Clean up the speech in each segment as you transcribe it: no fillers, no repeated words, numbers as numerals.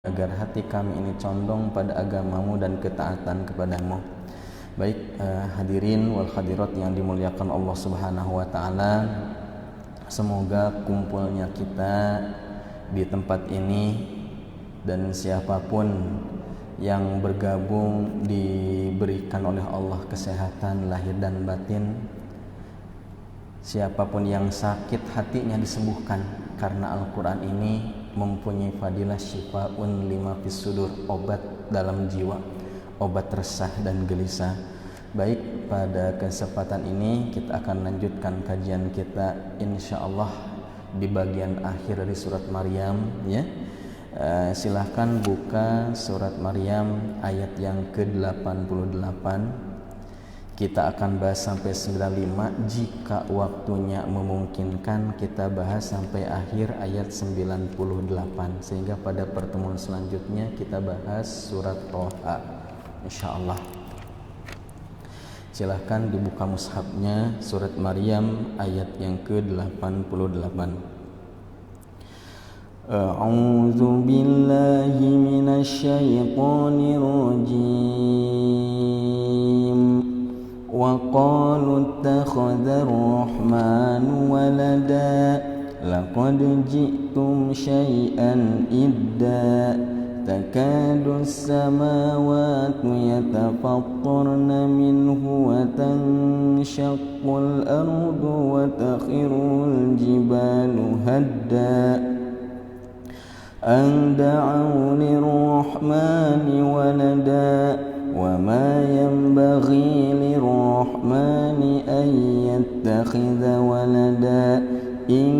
agar hati kami ini condong pada agamamu dan ketaatan kepadamu. Baik, hadirin wal hadirat yang dimuliakan Allah Subhanahu wa taala. Semoga kumpulnya kita di tempat ini dan siapapun yang bergabung diberikan oleh Allah kesehatan lahir dan batin. Siapapun yang sakit hatinya disembuhkan, karena Al-Quran ini mempunyai fadilah syifaun lima fis sudur, obat dalam jiwa, obat resah dan gelisah. Baik, pada kesempatan ini kita akan lanjutkan kajian kita insyaallah di bagian akhir dari surat Maryam, ya. Silahkan buka surat Maryam ayat yang ke-88. Kita akan bahas sampai 95. Jika waktunya memungkinkan, kita bahas sampai akhir ayat 98, sehingga pada pertemuan selanjutnya kita bahas surat Toha insyaallah. Silahkan dibuka mushafnya, surat Maryam ayat yang ke-88. A'udzu billahi minasyaitonir rajim. وَقَالُوا اتَّخَذَ الرَّحْمَنُ وَلَدًا لَقَدْ جِئْتُمْ شَيْئًا إِدًّا تَكَادُ السَّمَاوَاتُ يَتَفَطَّرْنَ مِنْهُ وَتَنشَقُّ الْأَرْضُ وَتَخِرُّ الْجِبَالُ هَدًّا أَن دَعَوْا لِلرَّحْمَنِ وَلَدًا وَمَا يَنبَغِي لِلرَّحْمَنِ أَن يَتَّخِذَ وَلَدًا إِن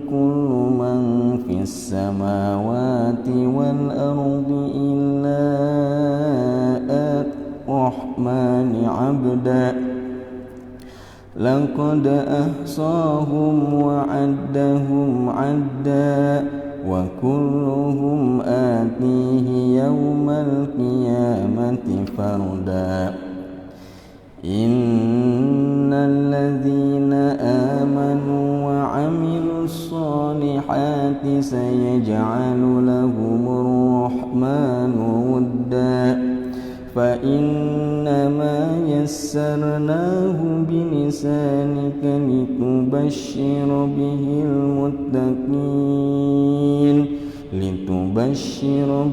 كُلُّ مَن فِي السَّمَاوَاتِ وَالْأَرْضِ إِلَّا آتِي الرَّحْمَنِ عَبْدًا لَقَدْ أَحْصَاهُمْ وَعَدَّهُمْ عَدًّا وَكُلُّهُمْ آتِيهِ يَوْمَ الْقِيَامَةِ فَرْدًا إِنَّ الَّذِينَ آمَنُوا وَعَمِلُوا الصَّالِحَاتِ سَيَجْعَلُ لَهُمُ الرَّحْمَنُ وُدًّا فَإِنَّمَا يَسَّرْنَاهُ بِلِسَانِكَ لِتُبَشِّرَ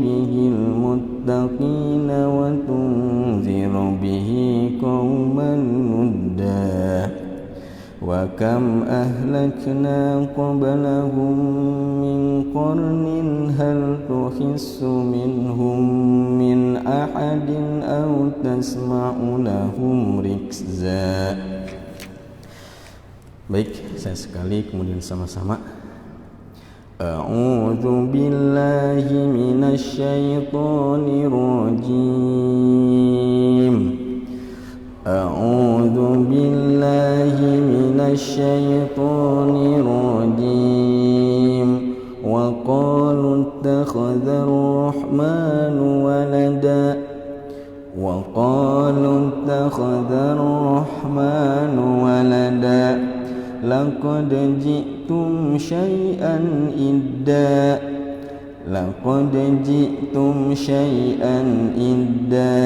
بِهِ الْمُتَّقِينَ وَتُنذِرَ بِهِ قَوْمًا لُدًّا وَكَمْ أَهْلَكْنَا قَبْلَهُم مِّنْ قَرْنٍ هَلْ تُحِسُّ مِنْهُم مِّنْ أَحَدٍ أَوْ تَسْمَعُ لَهُمْ رِكْزًا. Baik, saya sekali kemudian sama-sama. A'udzu billahi minasyaitonir rajim. A'udzu billahi minasyaitonir rajim. Wa qalu ittakhadha ar-rahmanu walada. Wa qalu ittakhadha ar-rahmanu walada. لقد جئتم شيئا إدا لقد جئتم شيئا إدا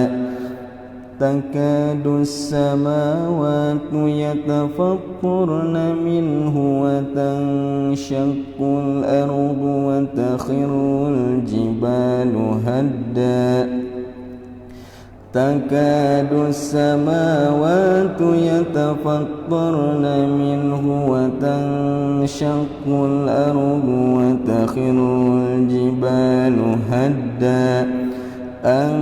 تكاد السماوات يتفطرن منه وتنشق الأرض وتخر الجبال هدا تكاد السماوات يتفطرن منه وتنشق الأرض وتخر الجبال هدا أن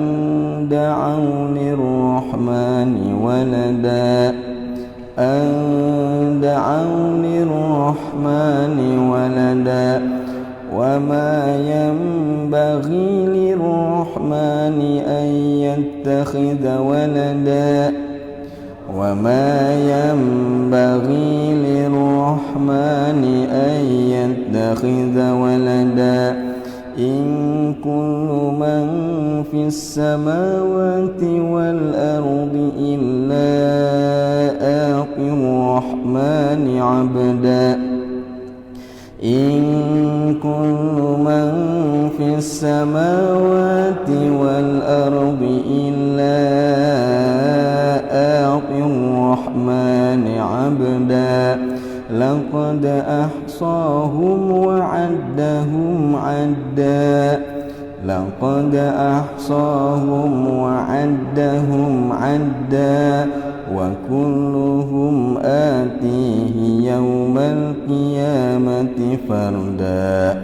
دعوا للرحمن ولدا أن دعوا للرحمن ولدا وما ينبغي للرحمن أن يتخذ ولدا وما ينبغي للرحمن أن يتخذ ولدا إن كل من في السماوات والأرض إلا آتي الرحمن عبدا In kullu man fis samawati wal ardi illa a'tir rahmani 'abda laqad ahsahum wa 'addahum 'adda laqad ahsahum wa 'addahum 'adda wa kulluhum atihi yawmal qiyamati farda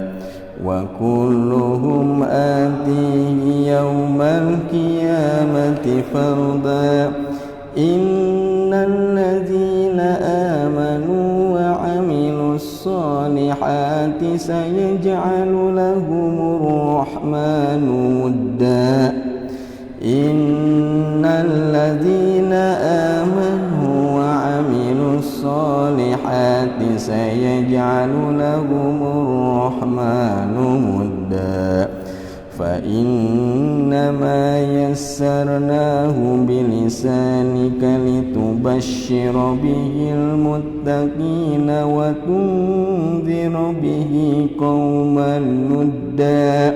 wa kulluhum atihi yawmal qiyamati farda innal ladzina amanu wa 'amilus solihati sayaj'alu lahumur rahmanu wudda innal ladzina amanu wa 'amilus solihati sayaj'alu lahumur rahmanu wudda fa innama yassarnahu bilisanika litubashshira bihil muttaqina wa tunzira bihi qauman nudda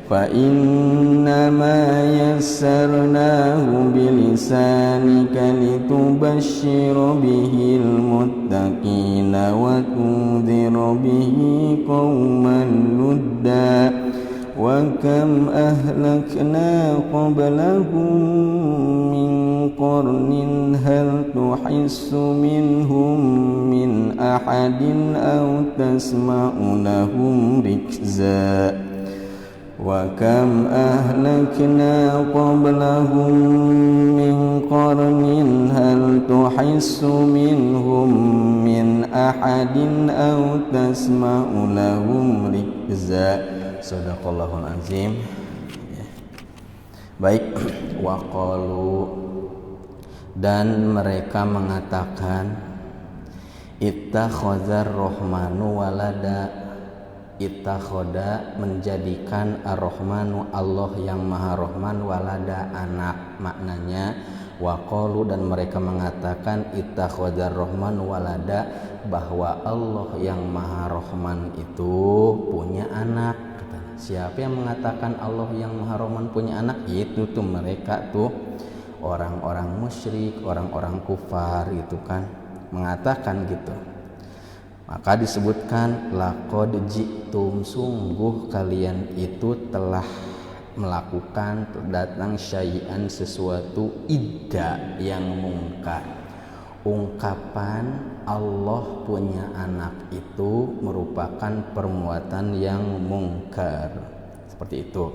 fa innama yassarnahu bilisanika litubashshira bihil muttaqina wa tunzira bihi qauman nudda wa kam ahlakna qablahum min qarnin hal tuhissu minhum min ahadin aw tasma'u lahum rikza wa kam ahlakna qablahum min qarnin hal tuhissu minhum min ahadin aw tasma'u lahum rikza. Sadaqallahul azim. Baik, waqalu, dan mereka mengatakan ittakhadzar rahmanu walada, ittakhoda menjadikan ar-rahmanu Allah yang maha rahman walada anak. Maknanya waqalu, dan mereka mengatakan ittakhadzar rahmanu walada, bahwa Allah yang maha rahman itu punya anak. Siapa yang mengatakan Allah yang maha rahman punya anak? Itu tuh mereka tuh orang-orang musyrik, orang-orang kufar gitu kan, mengatakan gitu. Maka disebutkan laqad ji'tum, sungguh kalian itu telah melakukan, datang syai'an, sesuatu idda yang mungkar. Ungkapan Allah punya anak itu merupakan perbuatan yang mungkar, seperti itu.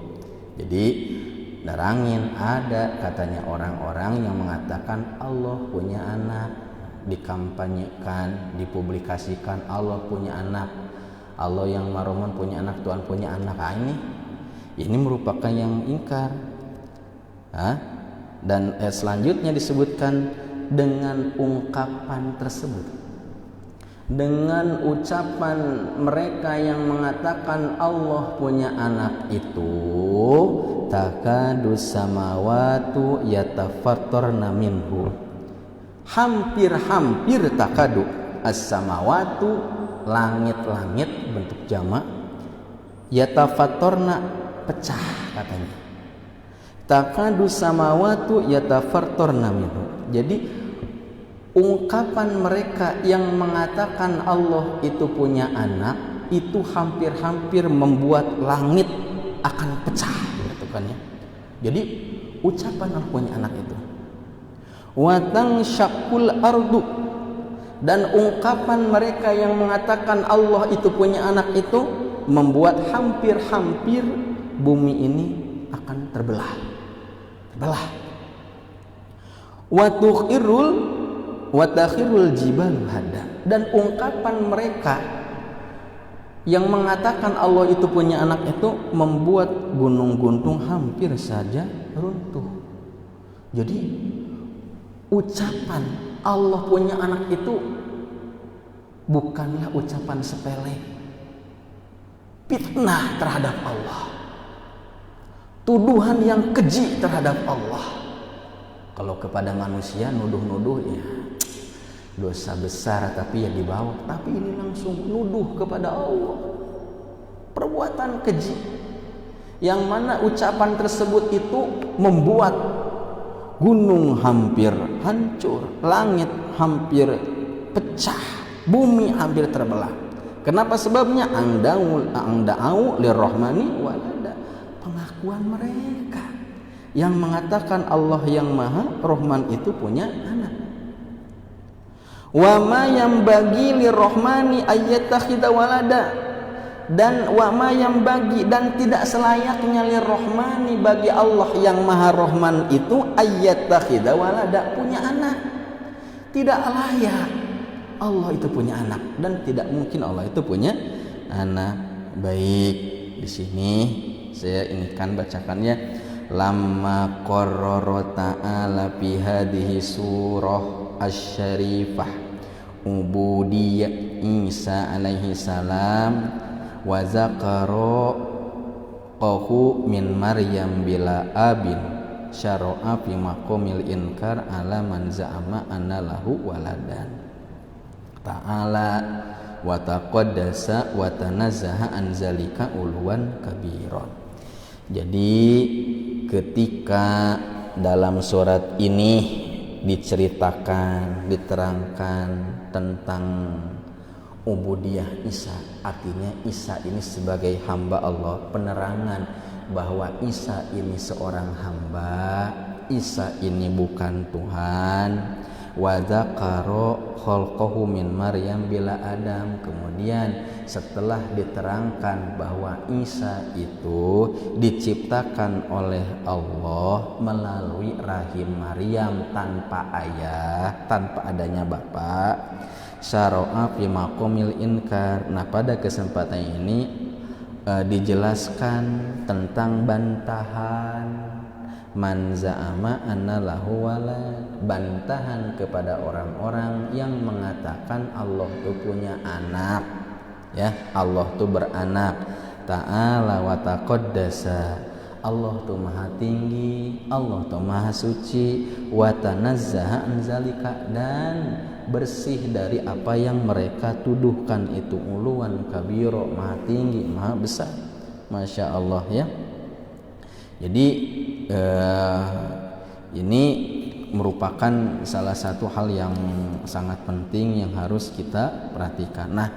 Jadi darangin ada katanya orang-orang yang mengatakan Allah punya anak, dikampanyekan, dipublikasikan Allah punya anak, Allah yang maroman punya anak, Tuhan punya anak. Ini merupakan yang ingkar. Dan selanjutnya disebutkan dengan ungkapan tersebut, dengan ucapan mereka yang mengatakan Allah punya anak itu, takadus samawatu yatafattarna minhu, hampir-hampir takadu as-samawatu, langit-langit bentuk jamak, yatafattarna pecah katanya, takadu samawatu yatafattarna minhu. Jadi ungkapan mereka yang mengatakan Allah itu punya anak itu hampir-hampir membuat langit akan pecah gitu kan ya. Jadi ucapan Allah punya anak itu watang syakul ardu, dan ungkapan mereka yang mengatakan Allah itu punya anak itu membuat hampir-hampir bumi ini akan terbelah. Watakhirul jibal hada, dan ungkapan mereka yang mengatakan Allah itu punya anak itu membuat gunung-gunung hampir saja runtuh. Jadi ucapan Allah punya anak itu bukanlah ucapan sepele, fitnah terhadap Allah, tuduhan yang keji terhadap Allah. Kalau kepada manusia nuduh-nuduh ya dosa besar tapi ya dibawa, tapi ini langsung nuduh kepada Allah perbuatan keji, yang mana ucapan tersebut itu membuat gunung hampir hancur, langit hampir pecah, bumi hampir terbelah. Kenapa sebabnya? Angda'u lirrahmani walada, pengakuan mereka yang mengatakan Allah yang Maha Rahman itu punya anak. Wa ma yambagi lirrahmani ayyattakhidha walada, dan wa ma yambagi, dan tidak selayaknya lirrahmani bagi Allah yang Maha Rahman itu ayyattakhidha walada, punya anak. Tidak layak Allah itu punya anak, dan tidak mungkin Allah itu punya anak. Baik, di sini saya inginkan bacakannya. Lamma qarrara ta'ala fi hadhihi surah asy-syarifah ubudiyah Isa alaihi salam wa zakara qahu min Maryam bila abin syara'a fi maqamil inkar ala man za'ama anna lahu waladan ta'ala wa taqaddasa wa tanazzaha an zalika ulwan kabiran. Jadi ketika dalam surat ini diceritakan, diterangkan tentang ubudiyah Isa, artinya Isa ini sebagai hamba Allah, penerangan bahwa Isa ini seorang hamba, Isa ini bukan Tuhan. Wa dzakara khalqahu min Maryam bila Adam. Kemudian setelah diterangkan bahwa Isa itu diciptakan oleh Allah melalui rahim Maryam tanpa ayah, tanpa adanya bapak, syara'a fi maqamil inkar. Nah, pada kesempatan ini dijelaskan tentang bantahan man za'ama anna lahu walad, bantahan kepada orang-orang yang mengatakan Allah itu punya anak, ya, Allah itu beranak. Ta'ala wa taqaddasa, Allah itu maha tinggi, Allah itu maha suci, wa tanazzaha an zalika, dan bersih dari apa yang mereka tuduhkan itu uluwan kabiro, maha tinggi, maha besar. Masya Allah, ya. Jadi ini merupakan salah satu hal yang sangat penting yang harus kita perhatikan. Nah,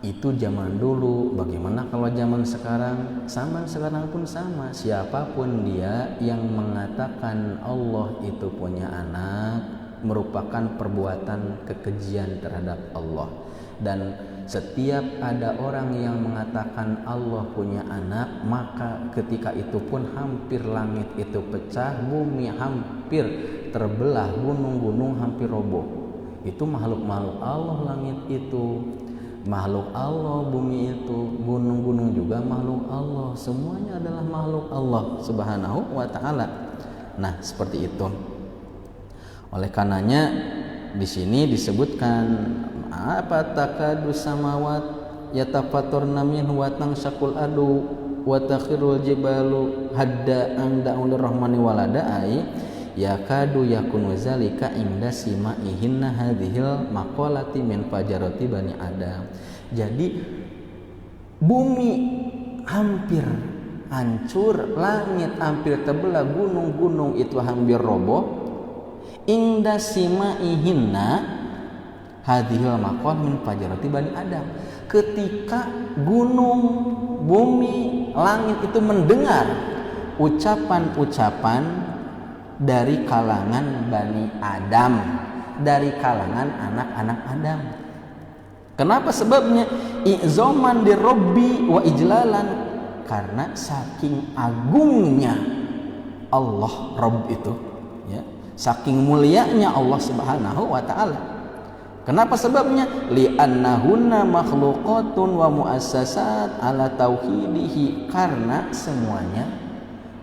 itu zaman dulu. Bagaimana kalau zaman sekarang? Zaman sekarang pun sama. Siapapun dia yang mengatakan Allah itu punya anak merupakan perbuatan kekejian terhadap Allah. Dan setiap ada orang yang mengatakan Allah punya anak, maka ketika itu pun hampir langit itu pecah, bumi hampir terbelah, gunung-gunung hampir roboh. Itu makhluk-makhluk Allah, langit itu makhluk Allah, bumi itu, gunung-gunung juga makhluk Allah, semuanya adalah makhluk Allah Subhanahu wa ta'ala. Nah, seperti itu. Oleh karenanya di sini disebutkan apa takadu samawat yatafattarna minhu wa tanshaqul adu wa takhirul jibalu hadda an da'ul rahmani walada ai yakadu yakunu zalika inda simaihinna hadhil maqalati min fajarati bani adam. Jadi bumi hampir hancur, langit hampir terbelah, gunung-gunung itu hampir roboh. Inda simaihinna hadhil maqal min fajarati bani adam, ketika gunung, bumi, langit itu mendengar ucapan-ucapan dari kalangan Bani Adam, dari kalangan anak-anak Adam. Kenapa sebabnya? I'zoman di Robbi wa ijlalan, karena saking agungnya Allah Rabb itu, ya, saking mulianya Allah Subhanahu wa ta'ala. Kenapa sebabnya? Li'annahunna makhluqatun wa muassasat ala tauhidihi, karena semuanya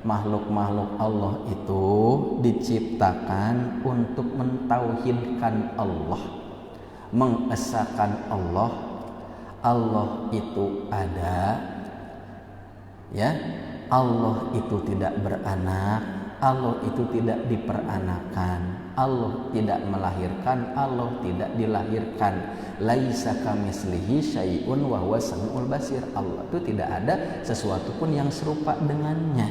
makhluk-makhluk Allah itu diciptakan untuk mentauhidkan Allah, mengesahkan Allah. Allah itu ada, ya. Allah itu tidak beranak, Allah itu tidak diperanakan, Allah tidak melahirkan, Allah tidak dilahirkan. Laisa kamitslihi syai'un wa huwa samiul basir. Allah itu tidak ada sesuatu pun yang serupa dengannya,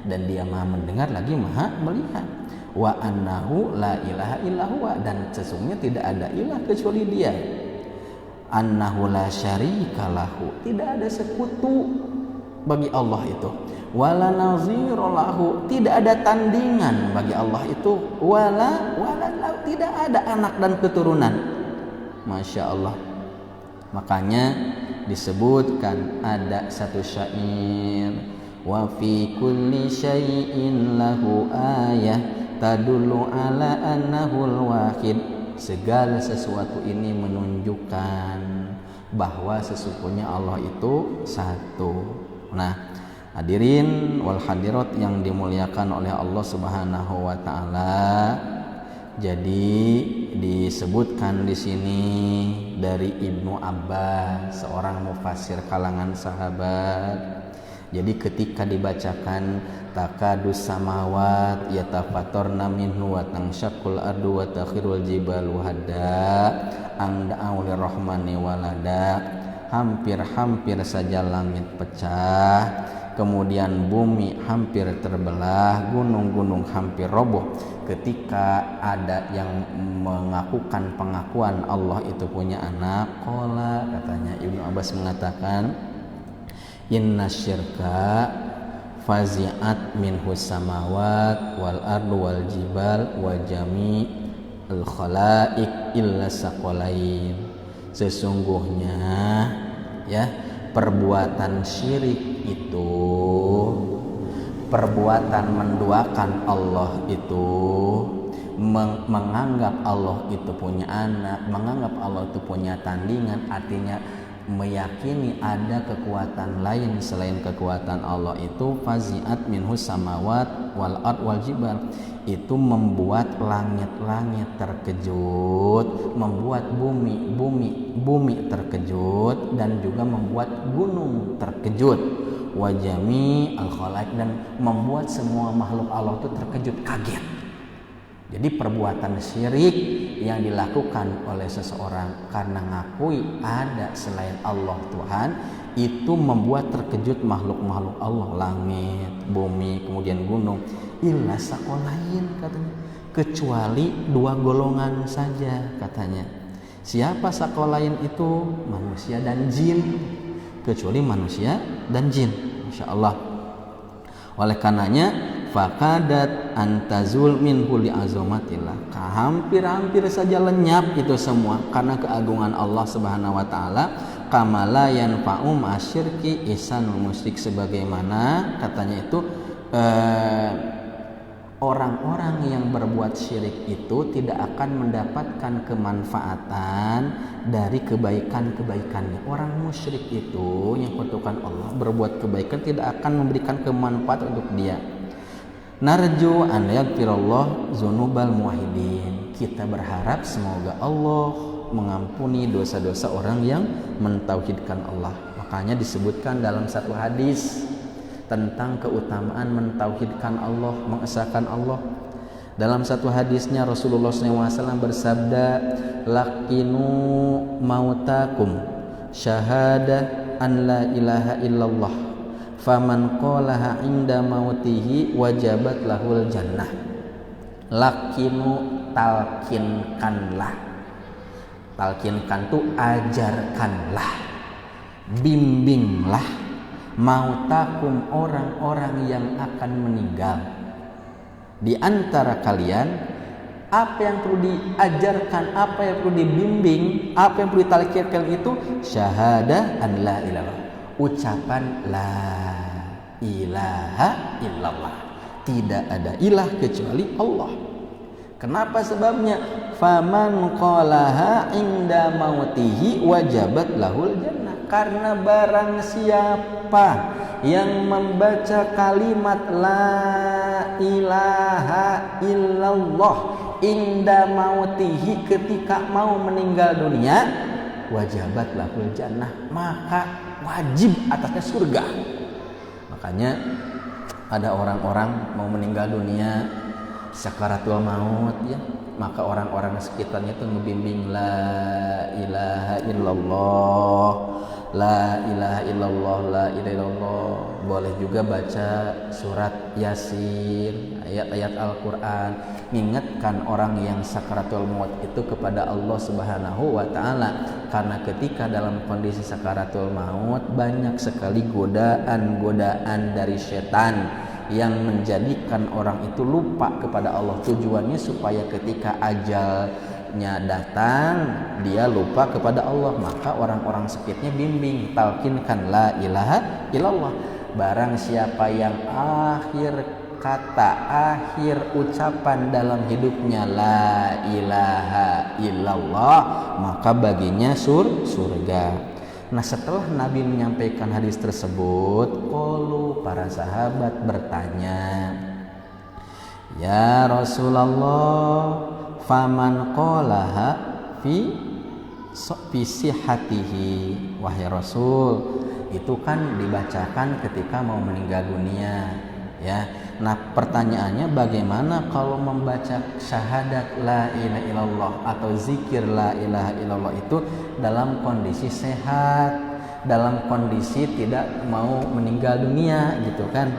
dan Dia Maha mendengar lagi Maha melihat. Wa annahu la ilaha illa huwa, dan sesungguhnya tidak ada ilah kecuali Dia. Annahu la syarika lahu, tidak ada sekutu bagi Allah itu. Wala nazira lahu, tidak ada tandingan bagi Allah itu. Wala tidak ada anak dan keturunan. Masya Allah. Makanya disebutkan ada satu syair, wa fi kulli syai'in lahu ayah tadullu ala annahul wahid. Segala sesuatu ini menunjukkan bahwa sesungguhnya Allah itu satu. Nah, hadirin wal hadirat yang dimuliakan oleh Allah Subhanahu wa taala. Jadi disebutkan di sini dari Ibnu Abbas, seorang mufassir kalangan sahabat. Jadi ketika dibacakan takadus samawat yatafattarna minhu wa tanshaqqul ardu wa takhirul jibalu hadda an da'u lirrahmani walada, hampir-hampir saja langit pecah, kemudian bumi hampir terbelah, gunung-gunung hampir roboh. Ketika ada yang mengakukan pengakuan Allah itu punya anak, qala, katanya Ibnu Abbas mengatakan, inna syirka fazi'at minhu samawat wal ardu wal jibal wa jami'ul khalaik illa saqalain. Sesungguhnya ya, perbuatan syirik itu, perbuatan menduakan Allah itu, menganggap Allah itu punya anak, menganggap Allah itu punya tandingan, artinya meyakini ada kekuatan lain selain kekuatan Allah itu. Fazi'at minhu samawat wal ard wal jibal, itu membuat langit-langit terkejut, membuat bumi terkejut, dan juga membuat gunung terkejut. Wajami al-khalaik, dan membuat semua makhluk Allah itu terkejut, kaget. Jadi perbuatan syirik yang dilakukan oleh seseorang karena ngakui ada selain Allah Tuhan, itu membuat terkejut makhluk-makhluk Allah, langit, bumi, kemudian gunung. Illa saqalain, katanya, kecuali dua golongan saja, katanya. Siapa saqalain itu? Manusia dan jin. Kecuali manusia dan jin. Masya Allah. Oleh karenanya fakadat antazul minhu li azomatillah, hampir-hampir saja lenyap itu semua karena keagungan Allah Subhanahu wa taala. Kamala yanfa'u asyirki ihsanul musyrik, sebagaimana katanya itu orang-orang yang berbuat syirik itu tidak akan mendapatkan kemanfaatan dari kebaikan-kebaikannya. Orang musyrik itu yang kutukan Allah berbuat kebaikan tidak akan memberikan kemanfaat untuk dia. Narju an yaghfirallah dzunubal muwahhidin, kita berharap semoga Allah mengampuni dosa-dosa orang yang mentauhidkan Allah. Makanya disebutkan dalam satu hadis tentang keutamaan mentauhidkan Allah, mengesahkan Allah. Dalam satu hadisnya Rasulullah SAW bersabda, laqinu mautakum syahadah an la ilaha illallah, faman qalaha inda mautihi wajabat lahul jannah. Laqinu, talkinkanlah, talkinkan tu ajarkanlah, bimbinglah mautakum, orang-orang yang akan meninggal di antara kalian. Apa yang perlu diajarkan, apa yang perlu dibimbing, apa yang perlu ditalkinkan itu syahadah an la ilallah, ucapan la ilaha illallah, tidak ada ilah kecuali Allah. Kenapa sebabnya? Faman qalaha inda mautihi wajabat lahul jannah, karena barang siapa yang membaca kalimat la ilaha illallah inda mautihi, ketika mau meninggal dunia, wajabat lahul jannah, maka wajib atasnya surga. Makanya ada orang-orang mau meninggal dunia sakaratul maut ya, maka orang-orang sekitarnya itu ngebimbing la ilaha illallah, la ilaha illallah, la ilaha illallah. Boleh juga baca surat Yasin, ayat-ayat Al-Quran, mengingatkan orang yang sakaratul maut itu kepada Allah Subhanahu wa Ta'ala. Karena ketika dalam kondisi sakaratul maut banyak sekali godaan-godaan dari setan yang menjadikan orang itu lupa kepada Allah. Tujuannya supaya ketika ajalnya datang dia lupa kepada Allah. Maka orang-orang sekitarnya bimbing, talkinkan la ilaha illallah. Barang siapa yang akhir kata, akhir ucapan dalam hidupnya la ilaha illallah, maka baginya surga. Nah, setelah Nabi menyampaikan hadis tersebut, qalu, para sahabat bertanya, ya Rasulullah, faman qalaha fi sihhatihi. Wahai Rasul, itu kan dibacakan ketika mau meninggal dunia ya. Nah, pertanyaannya bagaimana kalau membaca syahadat la ilaha illallah atau zikir la ilaha illallah itu dalam kondisi sehat, dalam kondisi tidak mau meninggal dunia gitu kan.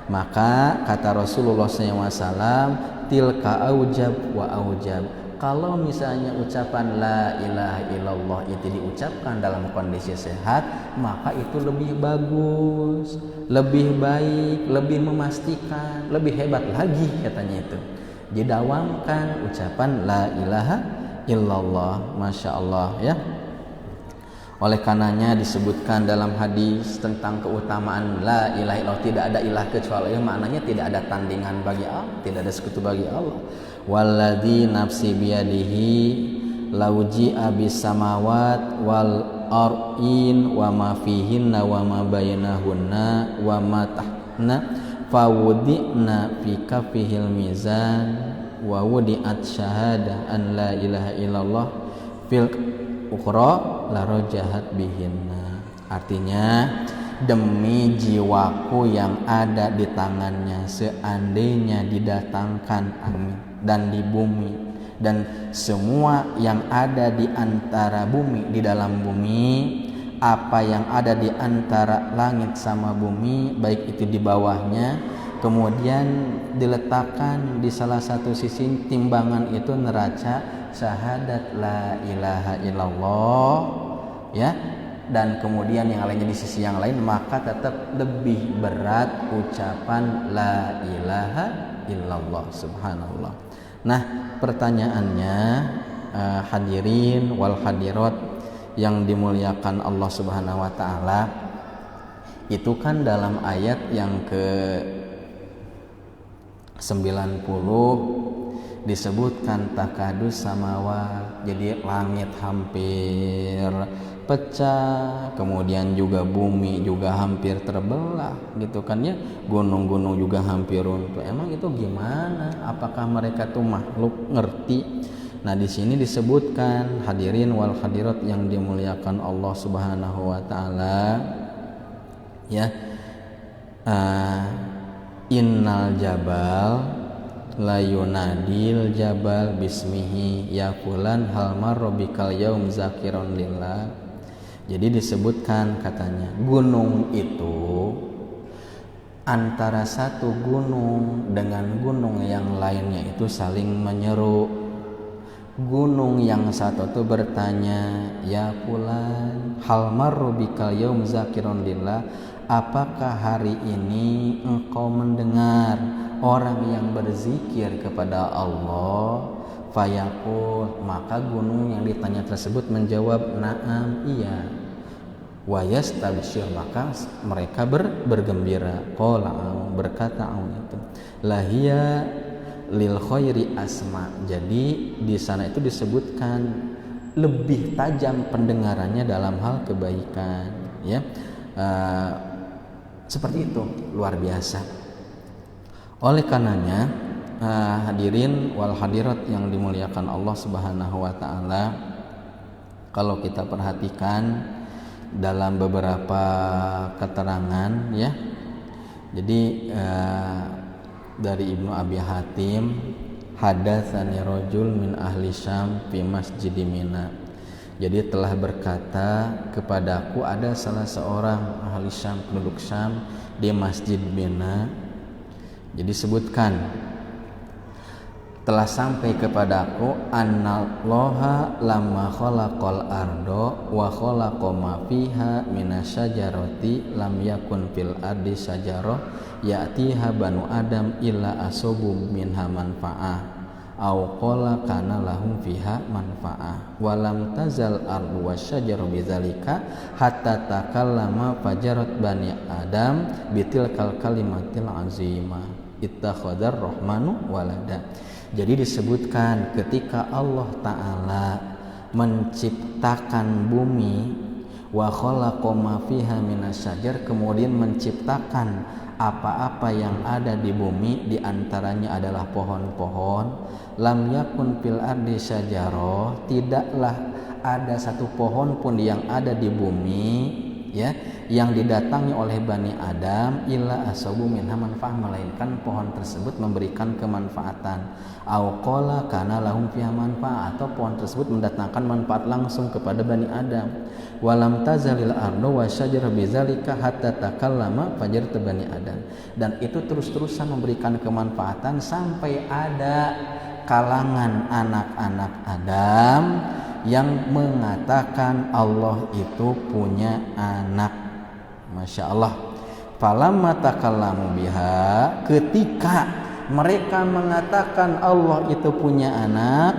Maka kata Rasulullah SAW, tilka aujab wa aujab. Kalau misalnya ucapan la ilaha illallah itu diucapkan dalam kondisi sehat, maka itu lebih bagus, lebih baik, lebih memastikan, lebih hebat lagi katanya itu. Didawamkan ucapan la ilaha illallah. Masya Allah ya. Oleh karenanya disebutkan dalam hadis tentang keutamaan la ilaha illallah, tidak ada ilah kecuali Allah. Maknanya tidak ada tandingan bagi Allah, tidak ada sekutu bagi Allah. Walladzi nafsi biyadihi lauji abis samawat wal ar'in wa ma fihinna wa ma bainahunna wa ma tahna fawudi'na fi kafihil mizan wa wudi'at syahada an la ilaha illallah fil ukhra la rajahat bihinna. Artinya, demi jiwaku yang ada di tangannya, seandainya didatangkan angin dan di bumi dan semua yang ada di antara bumi, di dalam bumi, apa yang ada di antara langit sama bumi, baik itu di bawahnya, kemudian diletakkan di salah satu sisi timbangan itu neraca syahadat la ilaha illallah ya, dan kemudian yang lainnya di sisi yang lain, maka tetap lebih berat ucapan la ilaha illallah. Subhanallah. Nah, pertanyaannya hadirin wal hadirat yang dimuliakan Allah Subhanahu wa Ta'ala, itu kan dalam ayat yang ke 90 disebutkan takadus samawat, jadi langit hampir pecah, kemudian juga bumi juga hampir terbelah gitu kan ya, gunung-gunung juga hampir runtuh. Emang itu gimana? Apakah mereka tuh makhluk ngerti? Nah, di sini disebutkan hadirin wal hadirat yang dimuliakan Allah Subhanahu wa Ta'ala ya, innal jabal la yunadil jabal bismihi ya fulan hal marra bikal yaum zakiron lillah. Jadi disebutkan katanya gunung itu antara satu gunung dengan gunung yang lainnya itu saling menyeru. Gunung yang satu itu bertanya, ya fulan hal marra bikal yaum zakiron lillah, apakah hari ini engkau mendengar orang yang berzikir kepada Allah? Fayaqul, maka gunung yang ditanya tersebut menjawab, na'am, iya. Wa yastabshir, maka mereka bergembira. Qala, berkata itu, lahiya lil khairi asma. Jadi di sana itu disebutkan lebih tajam pendengarannya dalam hal kebaikan ya. Seperti itu, luar biasa. Oleh karenanya hadirin wal hadirat yang dimuliakan Allah Subhanahu wa Ta'ala, kalau kita perhatikan dalam beberapa keterangan ya, Jadi dari Ibnu Abi Hatim, hadatsani rajul min ahli Syam fi masjid Mina. Jadi telah berkata kepadaku ada salah seorang ahli Syam, penduduk Syam di masjid Mina. Jadi sebutkan telah sampai kepadaku annallaha lamma khalaqal ardo wa khalaqa ma fiha minasyajarati lam yakun fil ardi syajarah ya'tiha banu adam illa asobu minha manfa'ah au qala kana lahum fiha manfa'ah wa lam tazal ardu wasyajaru bidzalika hatta takallama fajarat bani adam bitilkal kalimatil azimah ittakhadar rahmanu walada. Jadi disebutkan ketika Allah Ta'ala menciptakan bumi wa khalaqa ma fiha minasyajar, kemudian menciptakan apa-apa yang ada di bumi, diantaranya adalah pohon-pohon. Lam yakun fil ardi syajarah, tidaklah ada satu pohon pun yang ada di bumi ya yang didatangi oleh Bani Adam illa asabu minha manfaah, melainkan pohon tersebut memberikan kemanfaatan. Au qala kana lahum fiha manfaah, atau pohon tersebut mendatangkan manfaat langsung kepada Bani Adam. Walam tazalil ardu wasyajarah bidzalika hatta takallama fajarta Bani Adam, dan itu terus-terusan memberikan kemanfaatan sampai ada kalangan anak-anak Adam yang mengatakan Allah itu punya anak. Masya Allah. Falamma takallamu biha, ketika mereka mengatakan Allah itu punya anak,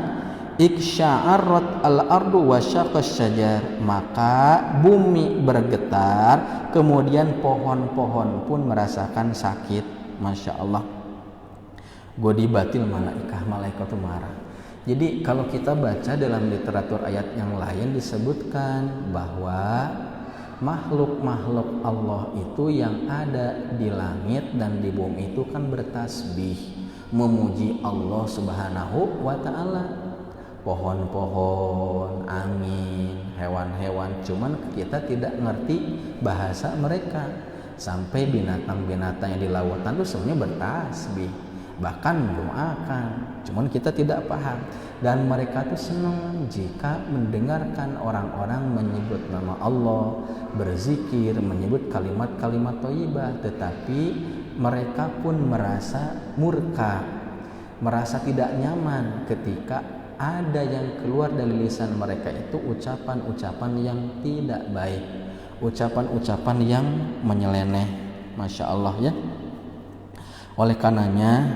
iksya'arat al-ardu wa syaqqas syajar, maka bumi bergetar, kemudian pohon-pohon pun merasakan sakit. Masya Allah. Godibatil malaikat itu marah. Jadi kalau kita baca dalam literatur ayat yang lain disebutkan bahwa makhluk-makhluk Allah itu yang ada di langit dan di bumi itu kan bertasbih, memuji Allah Subhanahu wa Ta'ala. Pohon-pohon, angin, hewan-hewan, cuman kita tidak ngerti bahasa mereka. Sampai binatang-binatang yang di lautan itu semuanya bertasbih, bahkan mendoakan, cuman kita tidak paham. Dan mereka tuh senang jika mendengarkan orang-orang menyebut nama Allah, berzikir, menyebut kalimat-kalimat thayyibah, tetapi mereka pun merasa murka, merasa tidak nyaman ketika ada yang keluar dari lisan mereka itu ucapan-ucapan yang tidak baik, ucapan-ucapan yang menyeleneh. Masya Allah ya. Oleh karenanya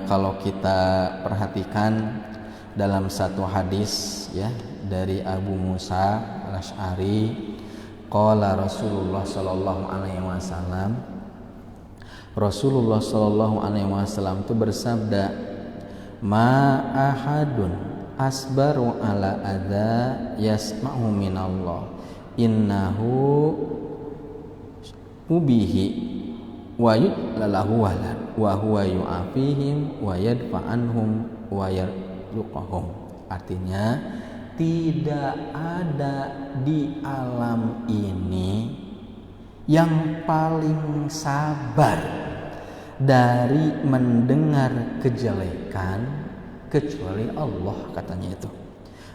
kalau kita perhatikan dalam satu hadis ya dari Abu Musa Al-Asy'ari, qala Rasulullah sallallahu alaihi wasallam, Rasulullah sallallahu alaihi wasallam itu bersabda, ma ahadun asbaru ala adza yasma'u minallah innahu ubihi wa yudlalahu walad wa huwa yu'afihim wa yadfa'anhum wa yarzuqahum. Artinya tidak ada di alam ini yang paling sabar dari mendengar kejelekan kecuali Allah, katanya itu.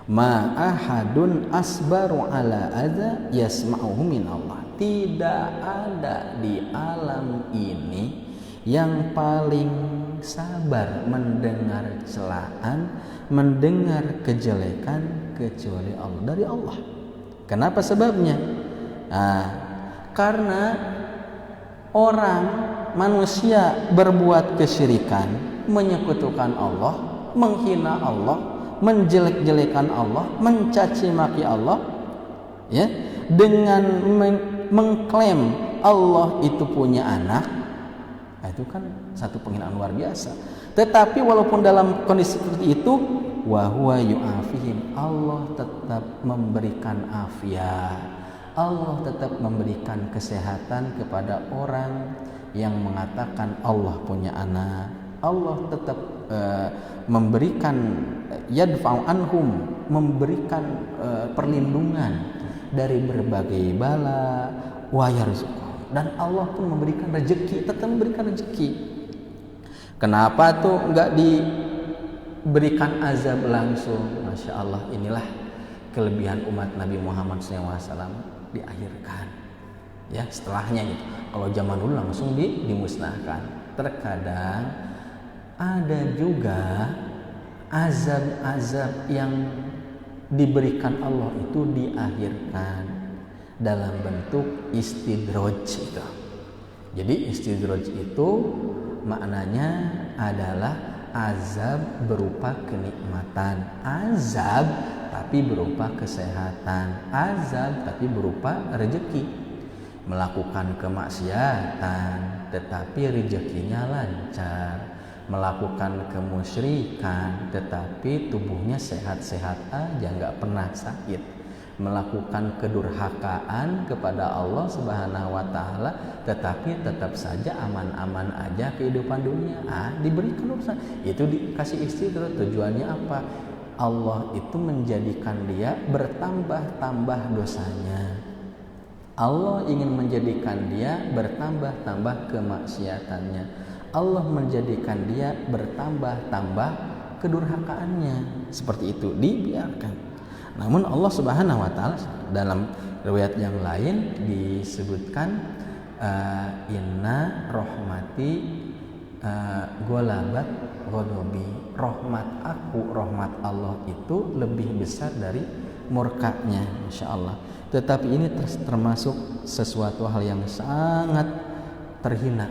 Ma ahadun asbaru ala adza yasma'uhu min Allah. Tidak ada di alam ini yang paling sabar mendengar celaan, mendengar kejelekan kecuali Allah, dari Allah. Kenapa sebabnya? Karena orang manusia berbuat kesyirikan, menyekutukan Allah, menghina Allah, menjelek-jelekan Allah, mencaci maki Allah, ya, dengan mengklaim Allah itu punya anak. Itu kan satu penghinaan luar biasa. Tetapi walaupun dalam kondisi seperti itu, wa huwa yu'afihim, Allah tetap memberikan afiat, Allah tetap memberikan kesehatan kepada orang yang mengatakan Allah punya anak. Allah tetap memberikan yadfa'u anhum, memberikan perlindungan dari berbagai bala, wa yarzuqhum, Dan Allah pun memberikan rezeki, tetap memberikan rezeki. Kenapa tuh enggak diberikan azab langsung? Masya Allah, inilah kelebihan umat Nabi Muhammad SAW, diakhirkan ya setelahnya gitu. Kalau zaman dulu langsung dimusnahkan. Terkadang ada juga azab-azab yang diberikan Allah itu diakhirkan dalam bentuk istidraj itu. Jadi istidraj itu maknanya adalah azab berupa kenikmatan, azab tapi berupa kesehatan, azab tapi berupa rezeki. Melakukan kemaksiatan tetapi rezekinya lancar, melakukan kemusyrikan tetapi tubuhnya sehat-sehat aja, nggak pernah sakit, melakukan kedurhakaan kepada Allah Subhanahu wa taala tetapi tetap saja aman-aman aja kehidupan dunia, diberikan urusan itu, dikasih istidraj. Tujuannya apa? Allah itu menjadikan dia bertambah-tambah dosanya. Allah ingin menjadikan dia bertambah-tambah kemaksiatannya. Allah menjadikan dia bertambah-tambah kedurhakaannya. Seperti itu dibiarkan. Namun Allah Subhanahu wa taala dalam riwayat yang lain disebutkan inna rahmati golabat ghadabi. Rahmat aku, rahmat Allah itu lebih besar dari murkanya, Masya Allah. Tetapi ini termasuk sesuatu hal yang sangat terhina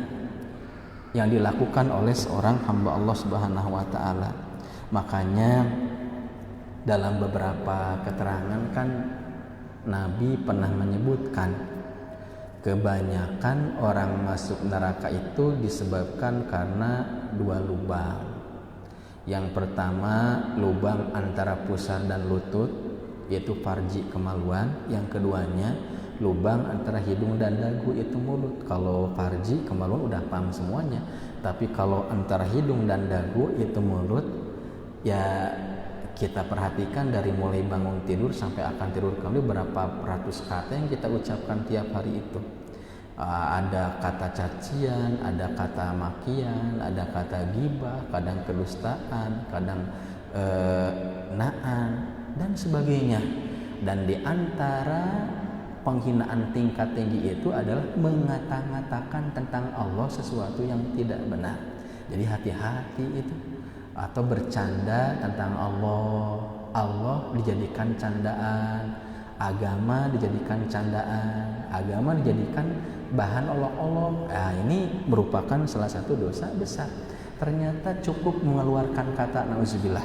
yang dilakukan oleh seorang hamba Allah Subhanahu wa taala. Makanya dalam beberapa keterangan kan Nabi pernah menyebutkan kebanyakan orang masuk neraka itu disebabkan karena dua lubang. Yang pertama lubang antara pusar dan lutut, yaitu farji, kemaluan. Yang keduanya lubang antara hidung dan dagu, itu mulut. Kalau farji, kemaluan udah paham semuanya. Tapi kalau antara hidung dan dagu itu mulut, ya kita perhatikan dari mulai bangun tidur sampai akan tidur kembali berapa ratus kata yang kita ucapkan tiap hari itu. Ada kata cacian, ada kata makian, ada kata ghibah, kadang kedustaan, kadang naan dan sebagainya. Dan di antara penghinaan tingkat tinggi itu adalah mengata-ngatakan tentang Allah sesuatu yang tidak benar. Jadi hati-hati itu. Atau bercanda tentang Allah dijadikan candaan, agama dijadikan candaan, agama dijadikan bahan olok-olok. Ini merupakan salah satu dosa besar. Ternyata cukup mengeluarkan kata nauzubillah,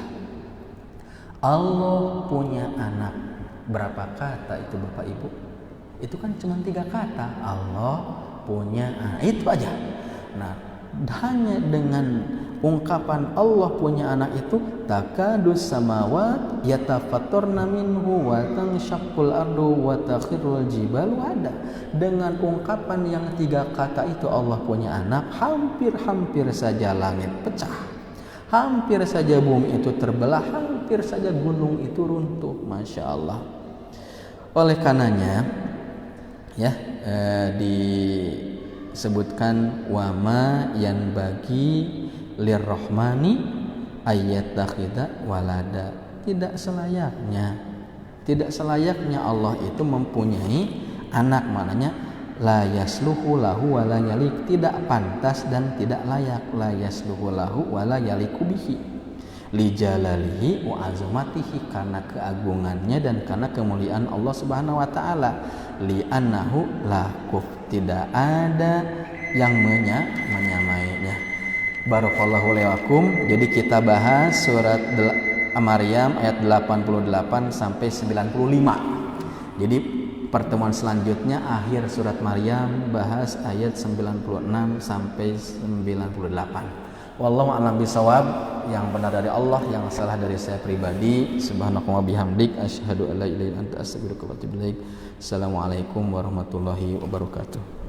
Allah punya anak. Berapa kata itu Bapak Ibu? Itu kan cuma 3 kata. Allah punya anak, itu aja. Nah, hanya dengan ungkapan Allah punya anak itu, takadus samawat yatafattarna minhu wa tanshaqqul ardu wa takhirul jibalu hada. Dengan ungkapan yang 3 kata itu, Allah punya anak, hampir saja langit pecah, hampir saja bumi itu terbelah, hampir saja gunung itu runtuh. Masya Allah. Oleh karenanya ya, disebutkan wama yang bagi lirrahmani ayyattakhidha walada. Tidak selayaknya Allah itu mempunyai anak. Maknanya la yasluhu lahu wa la yalik, tidak pantas dan tidak layak. La yasluhu lahu wa la yaliku bihi li jalalihi wa azamatihi, karena keagungannya dan karena kemuliaan Allah Subhanahu wa taala. Li annahu la kuf, tidak ada yang menyamainya. Barakallahu lakum. Jadi kita bahas surat Maryam ayat 88 sampai 95. Jadi pertemuan selanjutnya akhir surat Maryam, bahas ayat 96 sampai 98. Wallahu a'lam bishawab. Yang benar dari Allah, yang salah dari saya pribadi. Subhanallah wa bihamdik, asyhadu an la ilaha illa anta, astaghfiruka wa atubu ilaik. Assalamualaikum warahmatullahi wabarakatuh.